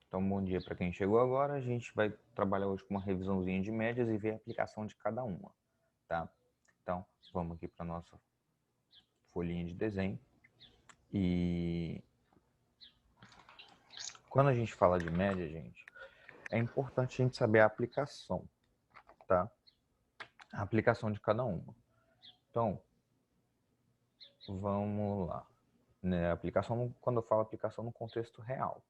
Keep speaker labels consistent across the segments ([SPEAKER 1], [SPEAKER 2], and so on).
[SPEAKER 1] Então, bom dia para quem chegou agora. A gente vai trabalhar hoje com uma revisãozinha de médias e ver a aplicação de cada uma, tá? Então, vamos aqui para nossa folhinha de desenho. E quando a gente fala de média, gente, é importante a gente saber a aplicação, tá? A aplicação de cada uma. Então, vamos lá. Né? Aplicação, quando eu falo aplicação no contexto real.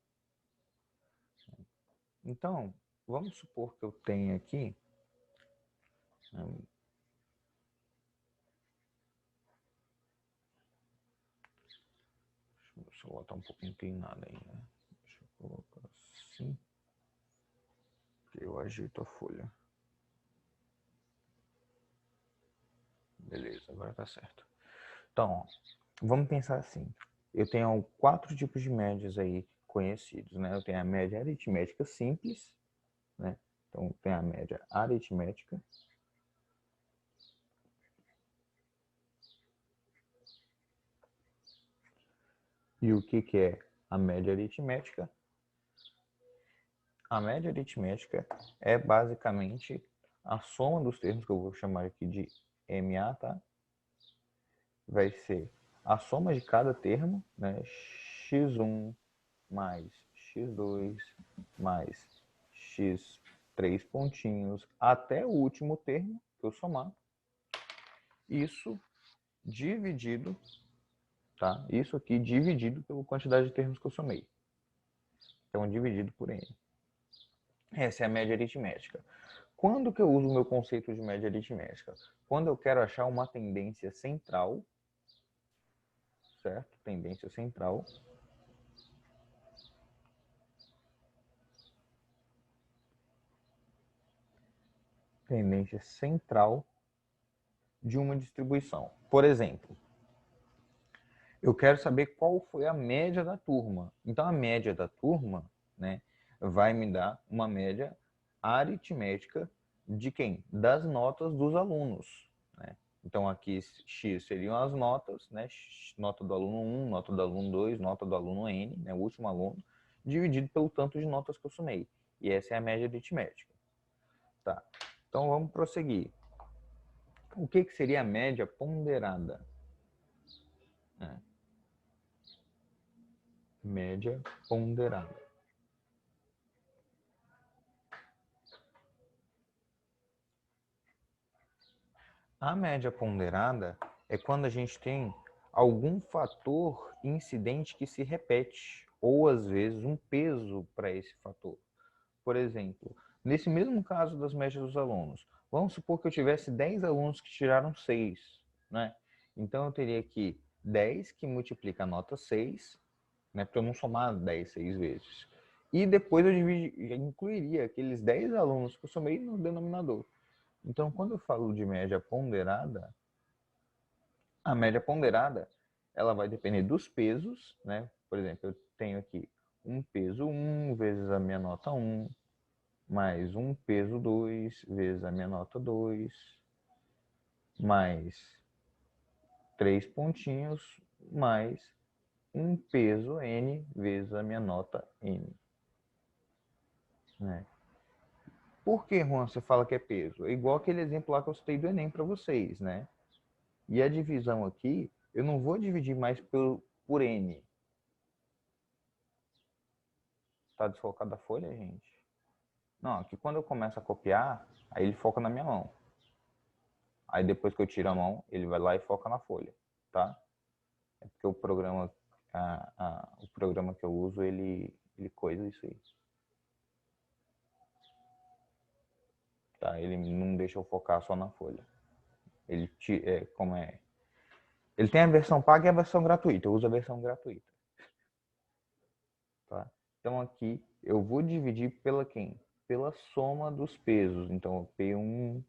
[SPEAKER 1] Então, vamos supor que eu tenha aqui o celular está um pouco inclinado aí, né? Deixa eu colocar assim. Que eu ajeito a folha. Beleza, agora tá certo. Então, ó, vamos pensar assim. Eu tenho 4 tipos de médias aí conhecidos, né? Eu tenho a média aritmética simples, né? Então, tem a média aritmética. E o que é a média aritmética? A média aritmética é basicamente a soma dos termos, que eu vou chamar aqui de MA, tá? Vai ser a soma de cada termo, né? x1 mais x2 mais x3 pontinhos até o último termo que eu somar. Isso dividido, tá? Isso aqui dividido pela quantidade de termos que eu somei. Então, dividido por n. Essa é a média aritmética. Quando que eu uso o meu conceito de média aritmética? Quando eu quero achar uma tendência central, certo? Tendência central. Tendência central de uma distribuição. Por exemplo, eu quero saber qual foi a média da turma. Então, a média da turma, né, vai me dar uma média aritmética de quem? Das notas dos alunos. Né? Então, aqui X seriam as notas, né? Nota do aluno 1, nota do aluno 2, nota do aluno N, né? O último aluno, dividido pelo tanto de notas que eu somei. E essa é a média aritmética. Tá. Então, vamos prosseguir. O que seria a média ponderada? Média ponderada. A média ponderada é quando a gente tem algum fator incidente que se repete, ou às vezes um peso para esse fator. Por exemplo, nesse mesmo caso das médias dos alunos, vamos supor que eu tivesse 10 alunos que tiraram 6, né? Então eu teria aqui 10 que multiplica a nota 6, né, para eu não somar 10 6 vezes. E depois eu incluiria aqueles 10 alunos que eu somei no denominador. Então, quando eu falo de média ponderada, a média ponderada ela vai depender dos pesos, né? Por exemplo, eu tenho aqui um peso 1 vezes a minha nota 1, mais um peso 2 vezes a minha nota 2, mais 3 pontinhos, mais um peso N vezes a minha nota N. Né? Por que, Juan, você fala que é peso? É igual aquele exemplo lá que eu citei do Enem para vocês, né? E a divisão aqui, eu não vou dividir mais por N. Tá desfocado da folha, gente? Não, aqui quando eu começo a copiar, aí ele foca na minha mão. Aí depois que eu tiro a mão, ele vai lá e foca na folha, tá? É porque o programa, o programa que eu uso, ele coisa isso aí. Tá? Ele não deixa eu focar só na folha. Ele como é? Ele tem a versão paga e a versão gratuita. Eu uso a versão gratuita. Tá? Então aqui eu vou dividir pela quem? Pela soma dos pesos. Então P1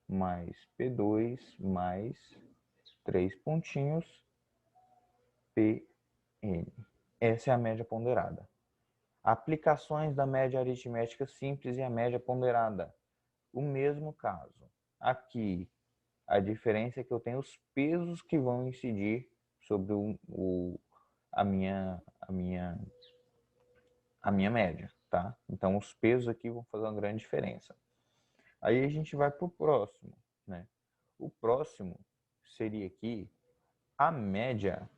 [SPEAKER 1] mais P2 mais 3 pontinhos PN. Essa é a média ponderada. Aplicações da média aritmética simples e a média ponderada. O mesmo caso. Aqui a diferença é que eu tenho os pesos que vão incidir sobre a minha média, tá? Então, os pesos aqui vão fazer uma grande diferença. Aí a gente vai para o próximo, né? O próximo seria aqui a média.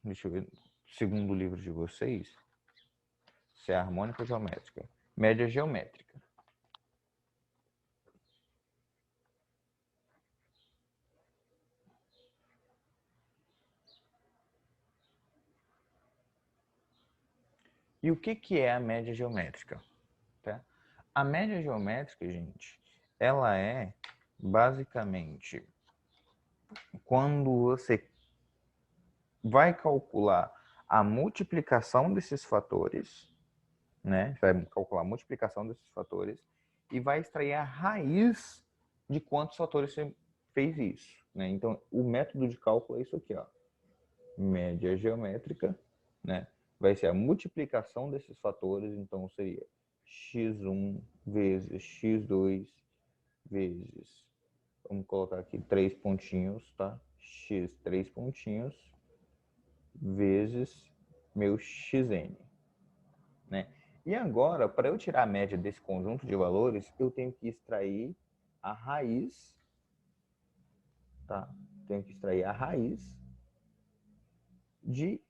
[SPEAKER 1] Deixa eu ver, segundo o livro de vocês, se é harmônica geométrica. Média geométrica. E o que é a média geométrica? Tá? A média geométrica, gente, ela é basicamente quando você vai calcular a multiplicação desses fatores, né? Vai calcular a multiplicação desses fatores e vai extrair a raiz de quantos fatores você fez isso, né? Então, o método de cálculo é isso aqui, ó. Média geométrica, né? Vai ser a multiplicação desses fatores, então seria x1 vezes x2 vezes, vamos colocar aqui 3 pontinhos, tá? X 3 pontinhos vezes meu xn, né? E agora, para eu tirar a média desse conjunto de valores, eu tenho que extrair a raiz, tá? Tenho que extrair a raiz de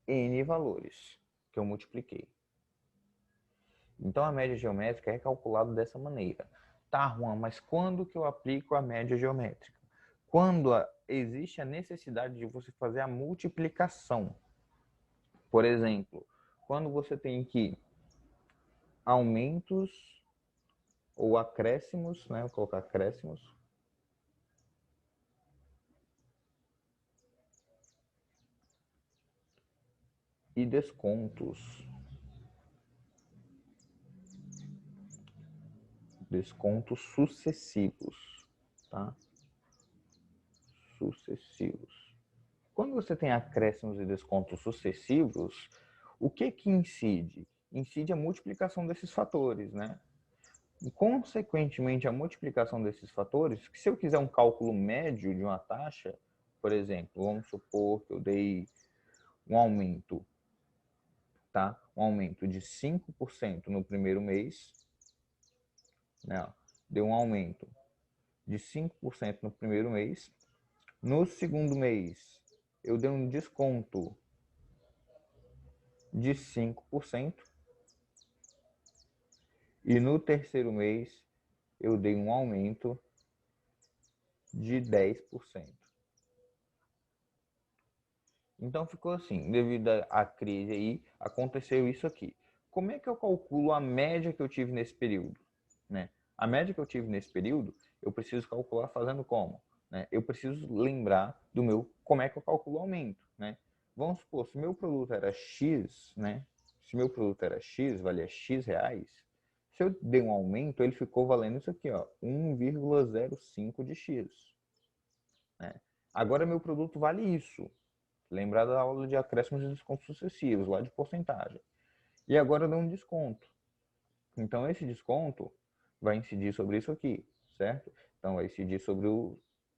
[SPEAKER 1] n valores que eu multipliquei. Então, a média geométrica é calculada dessa maneira. Tá, Juan, mas quando que eu aplico a média geométrica? Quando existe a necessidade de você fazer a multiplicação. Por exemplo, quando você tem que aumentos ou acréscimos, né? Vou colocar acréscimos. E descontos. Descontos sucessivos, tá? Sucessivos. Quando você tem acréscimos e descontos sucessivos, o que incide? Incide a multiplicação desses fatores, né? E, consequentemente, a multiplicação desses fatores, que se eu quiser um cálculo médio de uma taxa, por exemplo, vamos supor que eu dei um aumento, tá? Um aumento de 5% no primeiro mês, né? Deu um aumento de 5% no primeiro mês. No segundo mês, eu dei um desconto de 5%. E no terceiro mês, eu dei um aumento de 10%. Então ficou assim, devido à crise aí, aconteceu isso aqui. Como é que eu calculo a média que eu tive nesse período? Né? A média que eu tive nesse período, eu preciso calcular fazendo como? Né? Eu preciso lembrar do meu, como é que eu calculo o aumento, né? Vamos supor, se meu produto era X, né? Se meu produto era X, valia X reais, se eu dei um aumento, ele ficou valendo isso aqui, ó, 1,05 de X. Né? Agora meu produto vale isso. Lembrar da aula de acréscimos e descontos sucessivos, lá de porcentagem. E agora eu dou um desconto. Então esse desconto vai incidir sobre isso aqui, certo? Então vai incidir sobre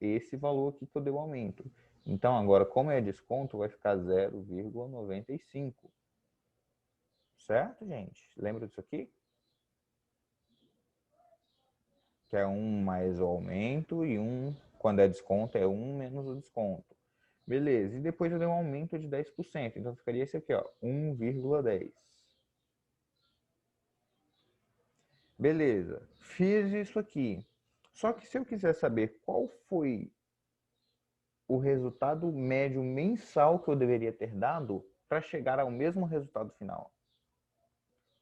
[SPEAKER 1] esse valor aqui que eu dei o aumento. Então agora, como é desconto, vai ficar 0,95. Certo, gente? Lembra disso aqui? Que é 1 mais o aumento e 1, quando é desconto, é 1 menos o desconto. Beleza, e depois eu dei um aumento de 10%, então ficaria esse aqui, ó, 1,10. Beleza, fiz isso aqui. Só que se eu quiser saber qual foi o resultado médio mensal que eu deveria ter dado para chegar ao mesmo resultado final,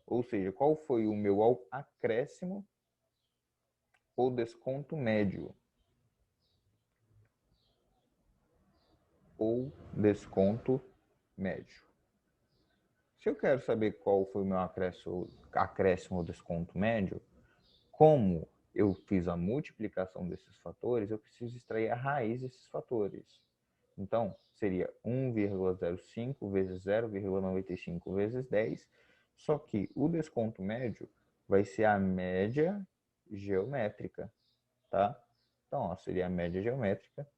[SPEAKER 1] ou seja, qual foi o meu acréscimo ou desconto médio, ou desconto médio. Se eu quero saber qual foi o meu acréscimo ou desconto médio, como eu fiz a multiplicação desses fatores, eu preciso extrair a raiz desses fatores. Então, seria 1,05 vezes 0,95 vezes 10, só que o desconto médio vai ser a média geométrica, tá? Então, ó, seria a média geométrica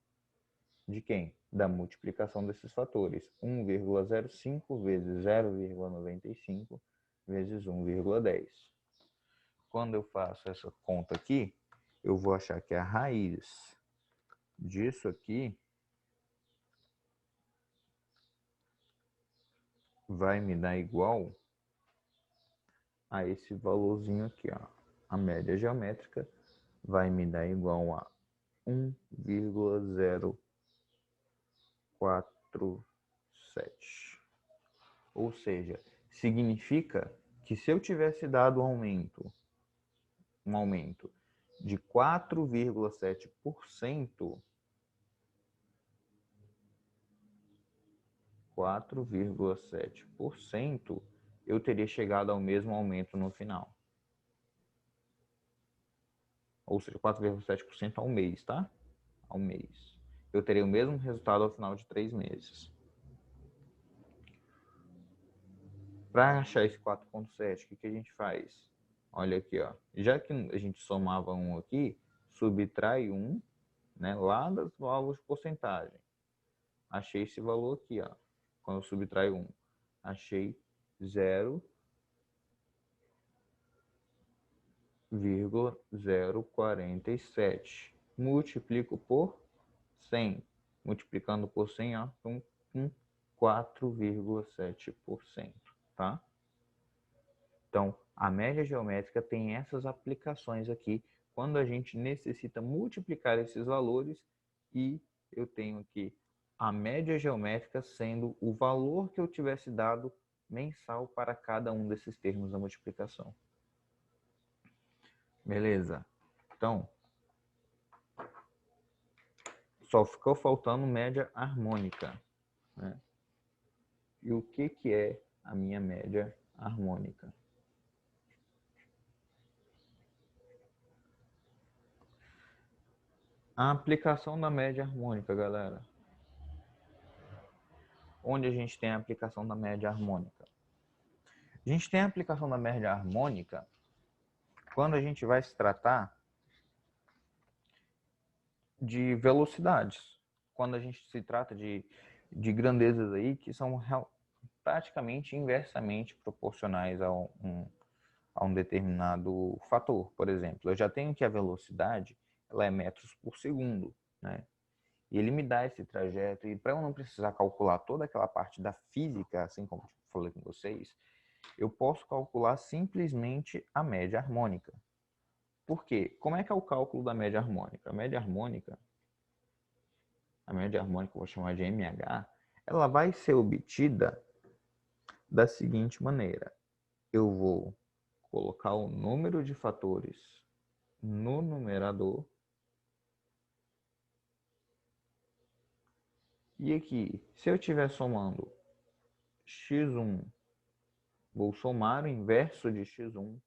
[SPEAKER 1] de quem? da multiplicação desses fatores. 1,05 vezes 0,95 vezes 1,10. Quando eu faço essa conta aqui, eu vou achar que a raiz disso aqui vai me dar igual a esse valorzinho aqui, ó. A média geométrica vai me dar igual a 1,047. Ou seja, significa que se eu tivesse dado um aumento de 4,7%, 4,7%, eu teria chegado ao mesmo aumento no final. Ou seja, 4,7% ao mês, tá? Ao mês. Eu teria o mesmo resultado ao final de 3 meses. Para achar esse 4,7, o que a gente faz? Olha aqui, ó. Já que a gente somava 1 aqui, subtrai 1, né, lá das válvulas de porcentagem. Achei esse valor aqui, ó. Quando eu subtraio 1, achei 0,047. Multiplico por 100. Multiplicando por 100, ó, com 4,7%, tá? Então, a média geométrica tem essas aplicações aqui quando a gente necessita multiplicar esses valores e eu tenho aqui a média geométrica sendo o valor que eu tivesse dado mensal para cada um desses termos da multiplicação. Beleza? Então, só ficou faltando média harmônica, né? E o que é a minha média harmônica? A aplicação da média harmônica, galera. Onde a gente tem a aplicação da média harmônica? A gente tem a aplicação da média harmônica quando a gente vai se tratar de velocidades. Quando a gente se trata de grandezas aí que são praticamente inversamente proporcionais a um determinado fator. Por exemplo, eu já tenho que a velocidade ela é metros por segundo, né? E ele me dá esse trajeto, e para eu não precisar calcular toda aquela parte da física, assim como eu falei com vocês, eu posso calcular simplesmente a média harmônica. Por quê? Como é que é o cálculo da média harmônica? A média harmônica, eu vou chamar de MH, ela vai ser obtida da seguinte maneira. Eu vou colocar o número de fatores no numerador. E aqui, se eu estiver somando x1, vou somar o inverso de x1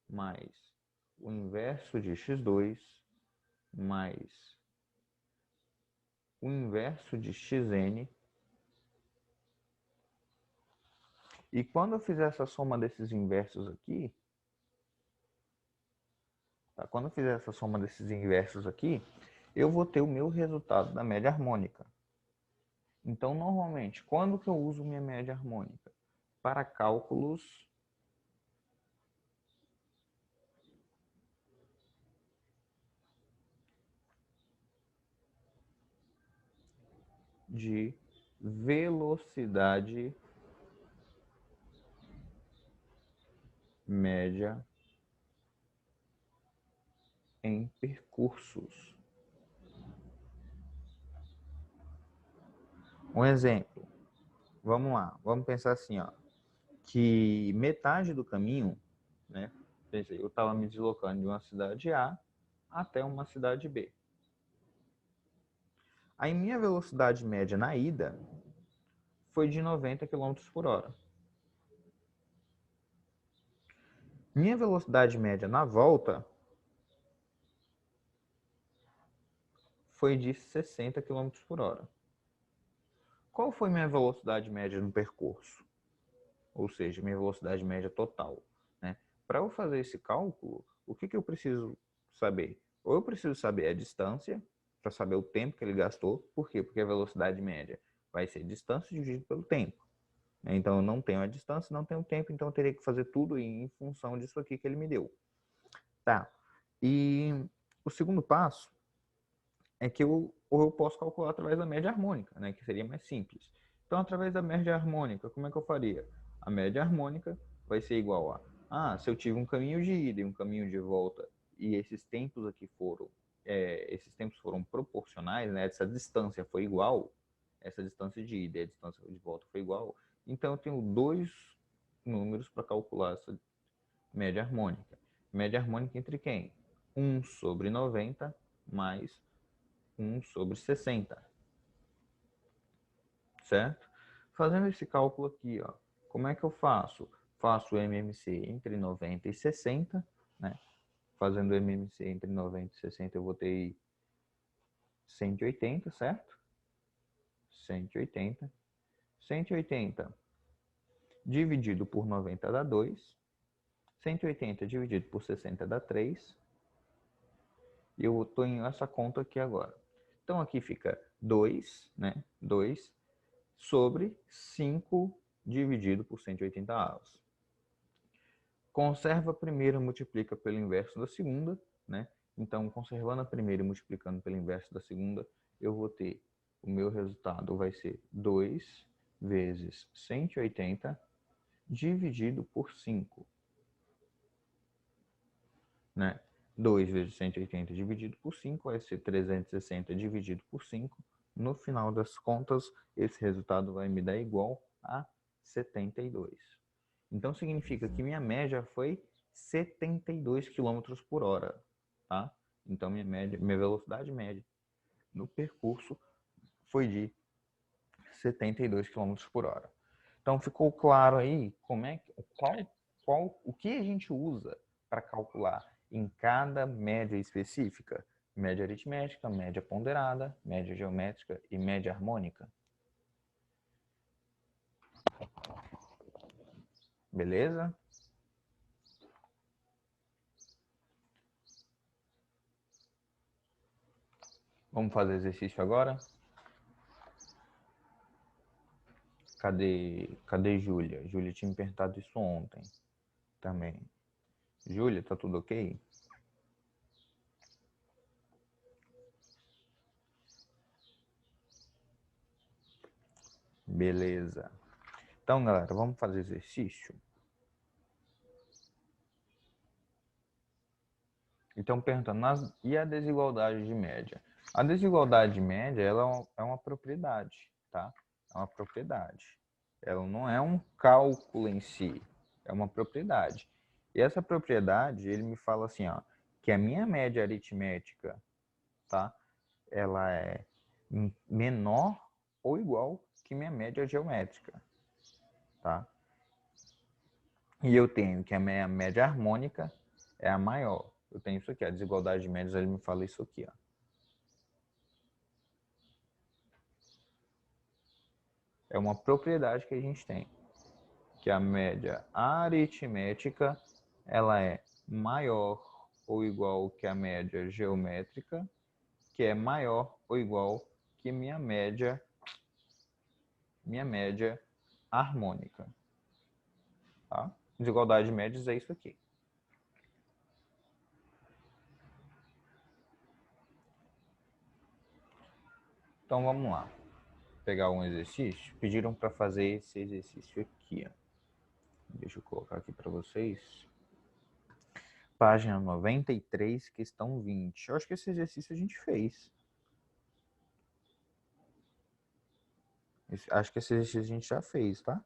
[SPEAKER 1] mais o inverso de x2 mais o inverso de xn. E quando eu fizer essa soma desses inversos aqui, tá? Quando eu fizer essa soma desses inversos aqui, eu vou ter o meu resultado da média harmônica. Então, normalmente, quando que eu uso minha média harmônica? Para cálculos de velocidade média em percursos. Um exemplo, vamos lá, vamos pensar assim, ó, que metade do caminho, né? Pensei, eu estava me deslocando de uma cidade A até uma cidade B. Aí minha velocidade média na ida foi de 90 km por hora. Minha velocidade média na volta foi de 60 km por hora. Qual foi minha velocidade média no percurso? Ou seja, minha velocidade média total, né? Para eu fazer esse cálculo, o que eu preciso saber? Ou eu preciso saber a distância, para saber o tempo que ele gastou. Por quê? Porque a velocidade média vai ser distância dividido pelo tempo. Então, eu não tenho a distância, não tenho o tempo, então eu teria que fazer tudo em função disso aqui que ele me deu. Tá. E o segundo passo é que eu posso calcular através da média harmônica, né, que seria mais simples. Então, através da média harmônica, como é que eu faria? A média harmônica vai ser igual a, se eu tive um caminho de ida e um caminho de volta, e esses tempos aqui foram proporcionais, né, essa distância foi igual, essa distância de ida e a distância de volta foi igual, então eu tenho dois números para calcular essa média harmônica. Média harmônica entre quem? 1 sobre 90 mais 1 sobre 60. Certo? Fazendo esse cálculo aqui, ó, como é que eu faço? Faço o MMC entre 90 e 60, né? Fazendo o MMC entre 90 e 60, eu vou ter 180, certo? 180. 180 dividido por 90 dá 2. 180 dividido por 60 dá 3. E eu estou em essa conta aqui agora. Então aqui fica 2, né? 2 sobre 5 dividido por 180 avos. Conserva a primeira, multiplica pelo inverso da segunda, né? Então, conservando a primeira e multiplicando pelo inverso da segunda, eu vou ter, o meu resultado vai ser 2 vezes 180 dividido por 5, né? 2 vezes 180 dividido por 5 vai ser 360 dividido por 5. No final das contas, esse resultado vai me dar igual a 72. Então, significa que minha média foi 72 km por hora, tá? Então, minha velocidade média no percurso foi de 72 km por hora. Então, ficou claro aí o que a gente usa para calcular em cada média específica? Média aritmética, média ponderada, média geométrica e média harmônica. Beleza? Vamos fazer exercício agora? Cadê Júlia? Júlia tinha me perguntado isso ontem também. Júlia, tá tudo ok? Beleza. Então, galera, vamos fazer exercício? Então, perguntando, e a desigualdade de média? A desigualdade de média, ela é uma propriedade, tá? É uma propriedade. Ela não é um cálculo em si, é uma propriedade. E essa propriedade, ele me fala assim, ó, que a minha média aritmética, tá? Ela é menor ou igual que minha média geométrica, tá? E eu tenho que a minha média harmônica é a maior. Eu tenho isso aqui, a desigualdade de médias, ele me fala isso aqui, ó. É uma propriedade que a gente tem, que a média aritmética, ela é maior ou igual que a média geométrica, que é maior ou igual que minha média harmônica, tá? Desigualdade de médias é isso aqui. Então vamos lá. Pegar um exercício. Pediram para fazer esse exercício aqui, ó. Deixa eu colocar aqui para vocês. Página 93, questão 20. Eu acho que esse exercício a gente fez. Acho que esse exercício a gente já fez, tá?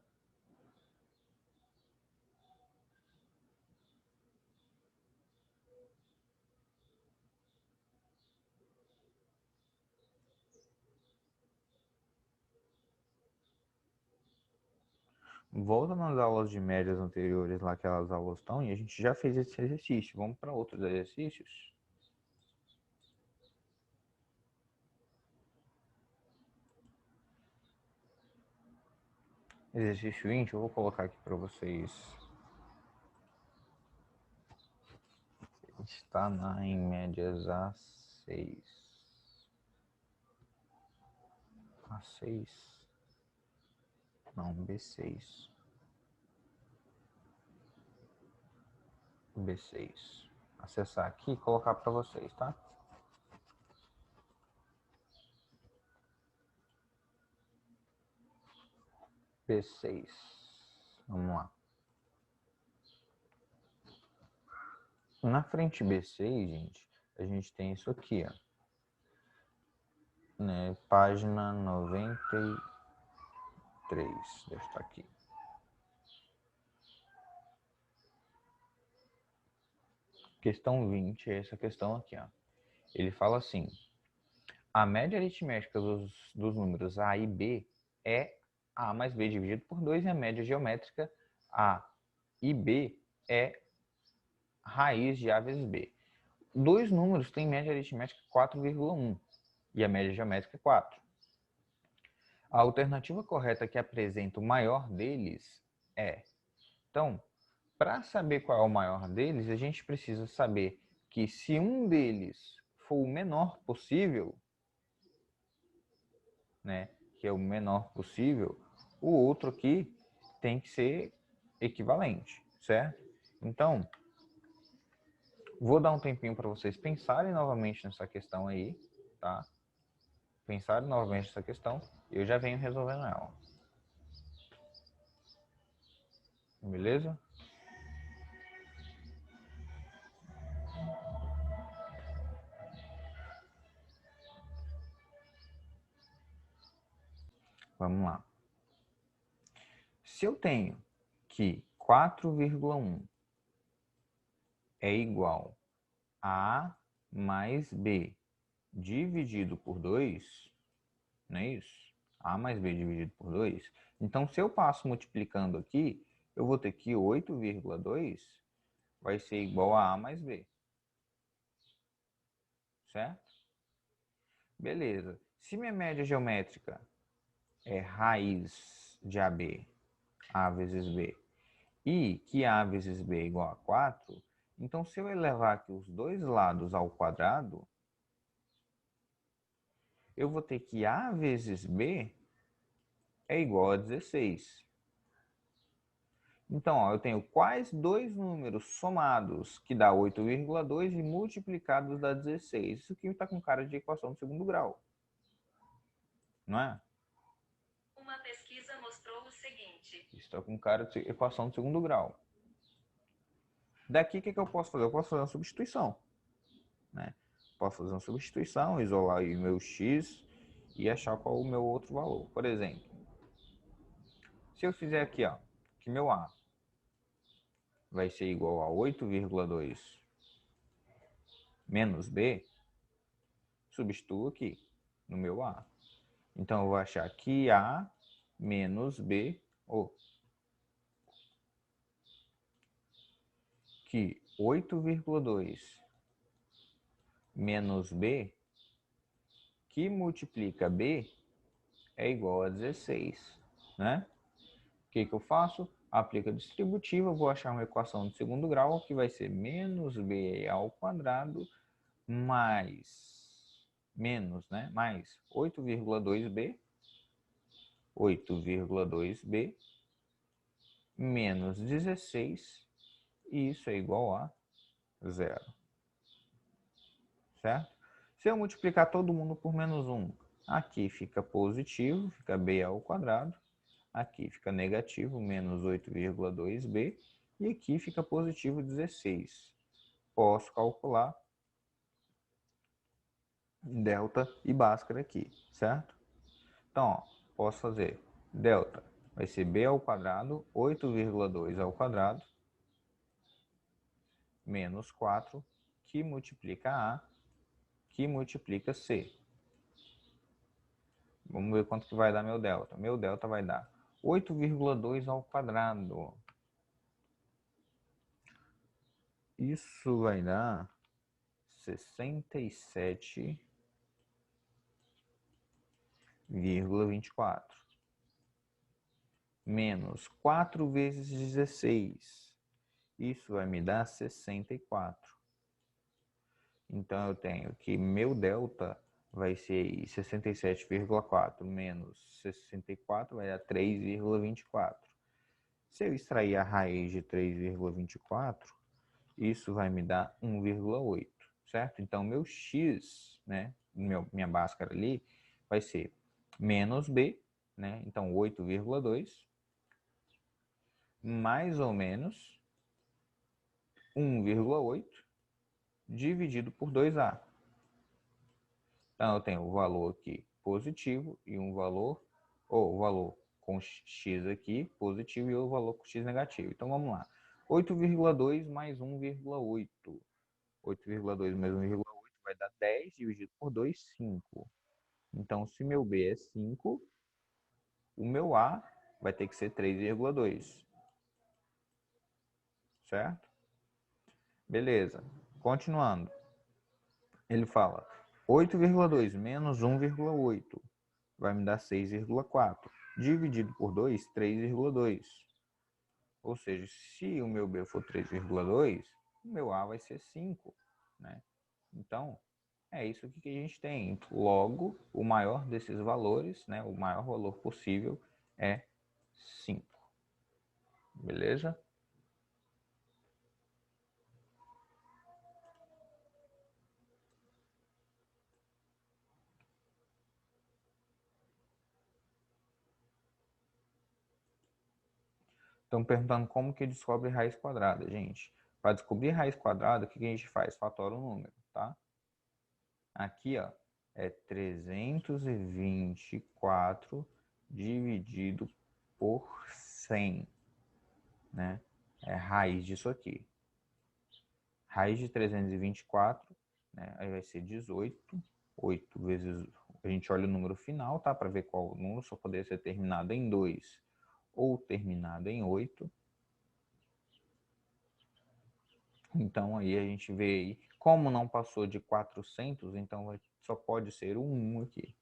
[SPEAKER 1] Volta nas aulas de médias anteriores, lá que elas aulas estão, e a gente já fez esse exercício. Vamos para outros exercícios? Exercício 20, eu vou colocar aqui para vocês. Está em médias A6. A6. Não, B6. B6. Acessar aqui e colocar para vocês, tá? B6. Vamos lá. Na frente B6, gente, a gente tem isso aqui, ó. Né? Página 93. Deve estar aqui. Questão 20 é essa questão aqui, ó. Ele fala assim: a média aritmética dos números A e B é A mais B dividido por 2 e a média geométrica A e B é raiz de A vezes B. Dois números têm média aritmética 4,1 e a média geométrica é 4. A alternativa correta que apresenta o maior deles é... Então, para saber qual é o maior deles, a gente precisa saber que se um deles for o menor possível, né, que é o menor possível, o outro aqui tem que ser equivalente, certo? Então, vou dar um tempinho para vocês pensarem novamente nessa questão aí, tá? Pensarem novamente nessa questão e eu já venho resolvendo ela. Beleza? Vamos lá. Se eu tenho que 4,1 é igual a A mais B dividido por 2, não é isso? A mais B dividido por 2. Então, se eu passo multiplicando aqui, eu vou ter que 8,2 vai ser igual a A mais B. Certo? Beleza. Se minha média geométrica é raiz de AB, A vezes B, e que A vezes B é igual a 4, então se eu elevar aqui os dois lados ao quadrado, eu vou ter que A vezes B é igual a 16. Então, ó, eu tenho quais dois números somados que dá 8,2 e multiplicados dá 16. Isso aqui está com cara de equação de segundo grau. Não é?
[SPEAKER 2] Uma pesquisa mostrou o seguinte.
[SPEAKER 1] Isso está com cara de equação de segundo grau. Daqui, o que eu posso fazer? Eu posso fazer uma substituição. Né? Posso fazer uma substituição, isolar o meu x e achar qual é o meu outro valor. Por exemplo, se eu fizer aqui, ó, que meu A vai ser igual a 8,2 menos B, substituo aqui no meu A. Então, eu vou achar que A menos B, ou que 8,2 menos B, que multiplica B, é igual a 16, né? O que eu faço? Aplico a distributiva, vou achar uma equação de segundo grau, que vai ser menos B ao quadrado mais, mais 8,2B, 8,2B, menos 16, e isso é igual a 0. Certo? Se eu multiplicar todo mundo por menos 1, aqui fica positivo, fica B ao quadrado. Aqui fica negativo, menos 8,2B. E aqui fica positivo 16. Posso calcular delta e Bhaskara aqui, certo? Então, ó, posso fazer delta vai ser B ao quadrado, 8,2 ao quadrado, menos 4, que multiplica A, que multiplica C. Vamos ver quanto que vai dar meu delta. Meu delta vai dar 8,2 ao quadrado. Isso vai dar 67,24. Menos 4 vezes 16. Isso vai me dar 64. Então, eu tenho que meu delta vai ser aí 67,4 menos 64 vai dar 3,24. Se eu extrair a raiz de 3,24, isso vai me dar 1,8, certo? Então, meu x, né, minha Bhaskara ali, vai ser menos b, né? Então, 8,2, mais ou menos 1,8 dividido por 2a. Então, eu tenho o valor aqui positivo e um valor, ou o valor com x aqui positivo e o valor com x negativo. Então, vamos lá. 8,2 mais 1,8. 8,2 mais 1,8 vai dar 10 dividido por 2, 5. Então, se meu B é 5, o meu A vai ter que ser 3,2. Certo? Beleza. Continuando. Ele fala 8,2 menos 1,8 vai me dar 6,4. Dividido por 2, 3,2. Ou seja, se o meu B for 3,2, o meu A vai ser 5. Né? Então, é isso aqui que a gente tem. Logo, o maior desses valores, né, o maior valor possível é 5. Beleza? Estão perguntando como que descobre raiz quadrada, gente. Para descobrir raiz quadrada, o que a gente faz? Fatora o número, tá? Aqui, ó, é 324 dividido por 100, né? É raiz disso aqui. Raiz de 324, né? Aí vai ser 18. 8 vezes... A gente olha o número final, tá? Para ver qual número só poderia ser terminado em 2 ou terminado em 8. Então, aí a gente vê aí, como não passou de 400, então só pode ser um 1 aqui.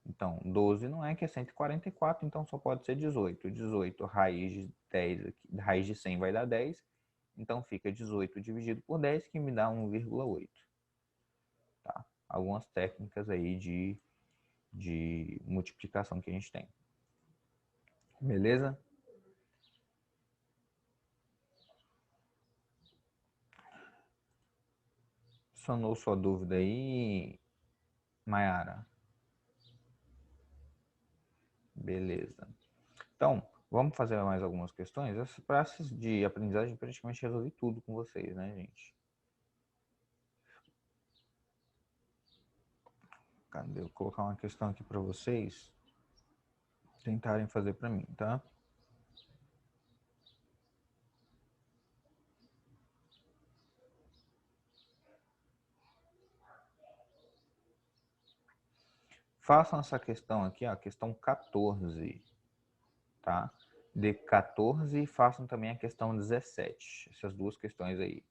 [SPEAKER 1] Então, 12 não é, que é 144, então só pode ser 18. 18, raiz de 10 aqui, raiz de 100 vai dar 10, então fica 18 dividido por 10, que me dá 1,8. Tá? Algumas técnicas aí de multiplicação que a gente tem. Beleza? Sanou sua dúvida aí, Mayara? Beleza. Então, vamos fazer mais algumas questões? Essas praças de aprendizagem praticamente resolvi tudo com vocês, né, gente? Cadê? Eu vou colocar uma questão aqui para vocês tentarem fazer para mim, tá? Façam essa questão aqui, ó, a questão 14, tá? De 14 e façam também a questão 17, essas duas questões aí.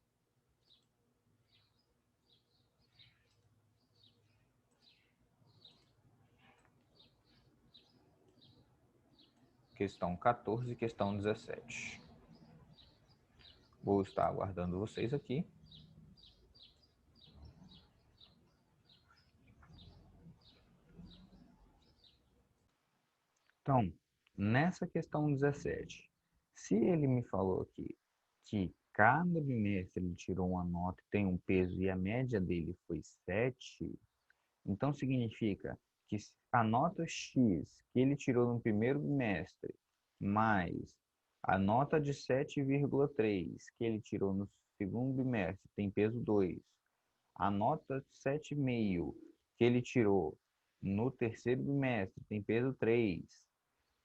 [SPEAKER 1] Questão 14 e questão 17. Vou estar aguardando vocês aqui. Então, nessa questão 17, se ele me falou aqui que cada bimestre ele tirou uma nota e tem um peso e a média dele foi 7, então significa que a nota X que ele tirou no primeiro bimestre mais a nota de 7,3 que ele tirou no segundo bimestre tem peso 2. A nota de 7,5 que ele tirou no terceiro bimestre tem peso 3,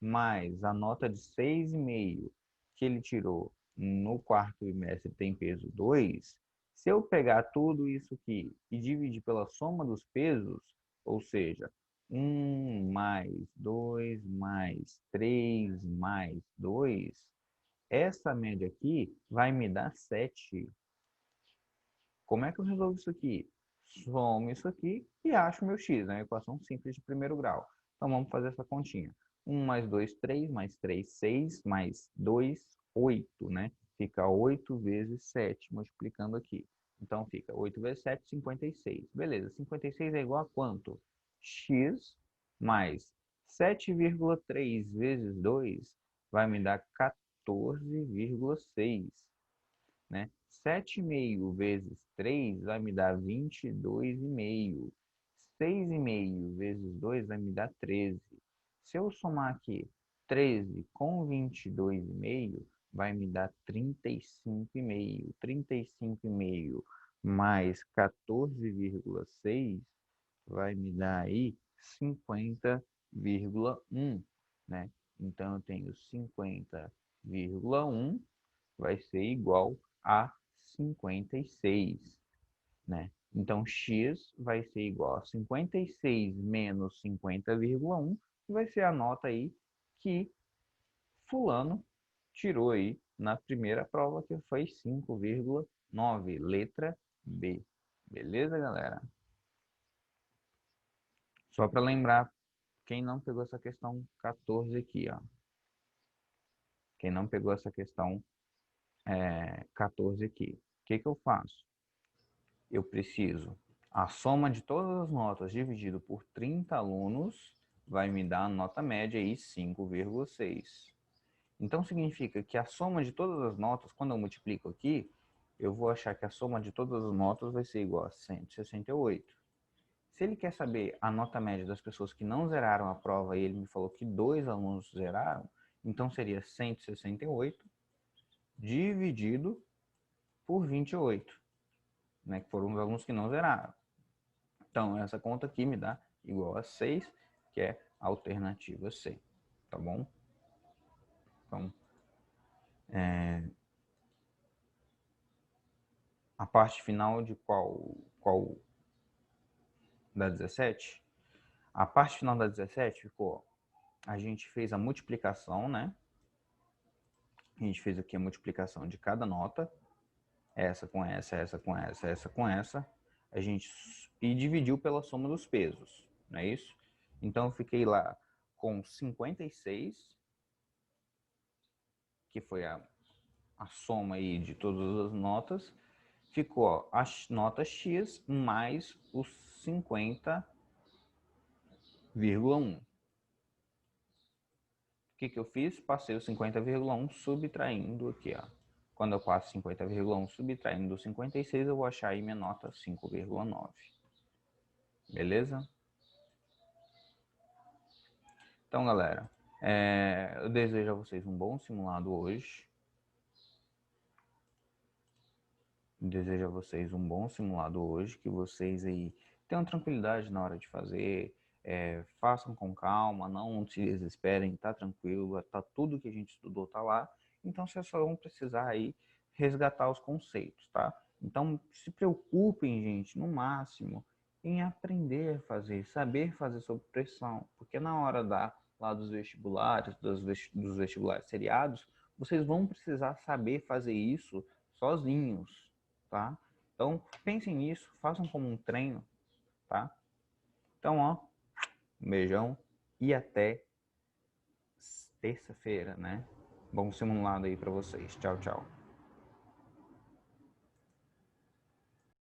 [SPEAKER 1] mais a nota de 6,5 que ele tirou no quarto bimestre tem peso 2, se eu pegar tudo isso aqui e dividir pela soma dos pesos, ou seja, 1 mais 2 mais 3 mais 2, essa média aqui vai me dar 7. Como é que eu resolvo isso aqui? Somo isso aqui e acho meu x, né? Equação simples de primeiro grau. Então vamos fazer essa continha. 1 mais 2, 3, mais 3, 6, mais 2, 8, né? Fica 8 vezes 7, multiplicando aqui. Então fica 8 vezes 7, 56. Beleza, 56 é igual a quanto? x mais 7,3 vezes 2 vai me dar 14,6, né? 7,5 vezes 3 vai me dar 22,5. 6,5 vezes 2 vai me dar 13. Se eu somar aqui 13 com 22,5, vai me dar 35,5. 35,5 mais 14,6 vai me dar aí 50,1, né? Então, eu tenho 50,1 vai ser igual a 56, né? Então, x vai ser igual a 56 menos 50,1, vai ser a nota aí que fulano tirou aí na primeira prova, que foi 5,9, letra B. Beleza, galera? Só para lembrar, quem não pegou essa questão 14 aqui, ó. Quem não pegou essa questão 14 aqui. O que eu faço? Eu preciso, a soma de todas as notas dividido por 30 alunos vai me dar a nota média aí 5,6. Então significa que a soma de todas as notas, quando eu multiplico aqui, eu vou achar que a soma de todas as notas vai ser igual a 168. Se ele quer saber a nota média das pessoas que não zeraram a prova e ele me falou que 2 alunos zeraram, então seria 168 dividido por 28, né, que foram os alunos que não zeraram. Então, essa conta aqui me dá igual a 6, que é a alternativa C, tá bom? Então, a parte final de qual da 17? A parte final da 17 ficou, a gente fez a multiplicação, né? A gente fez aqui a multiplicação de cada nota, essa com essa, essa com essa, essa com essa, a gente e dividiu pela soma dos pesos, não é isso? Então eu fiquei lá com 56, que foi a soma aí de todas as notas, ficou ó, a nota X mais os 50,1. O que eu fiz? Passei o 50,1 subtraindo aqui, ó. Quando eu passo 50,1 subtraindo do 56, eu vou achar aí minha nota 5,9. Beleza? Então, galera, eu desejo a vocês um bom simulado hoje. Desejo a vocês um bom simulado hoje, que vocês aí tenham tranquilidade na hora de fazer, façam com calma, não se desesperem, tá tranquilo, tá tudo que a gente estudou tá lá, então vocês só vão precisar aí resgatar os conceitos, tá? Então se preocupem, gente, no máximo, em aprender a fazer, saber fazer sob pressão, porque na hora lá dos vestibulares, dos vestibulares seriados, vocês vão precisar saber fazer isso sozinhos, tá? Então, pensem nisso, façam como um treino, tá? Então, ó, um beijão e até terça-feira, né? Bom simulado aí para vocês. Tchau, tchau.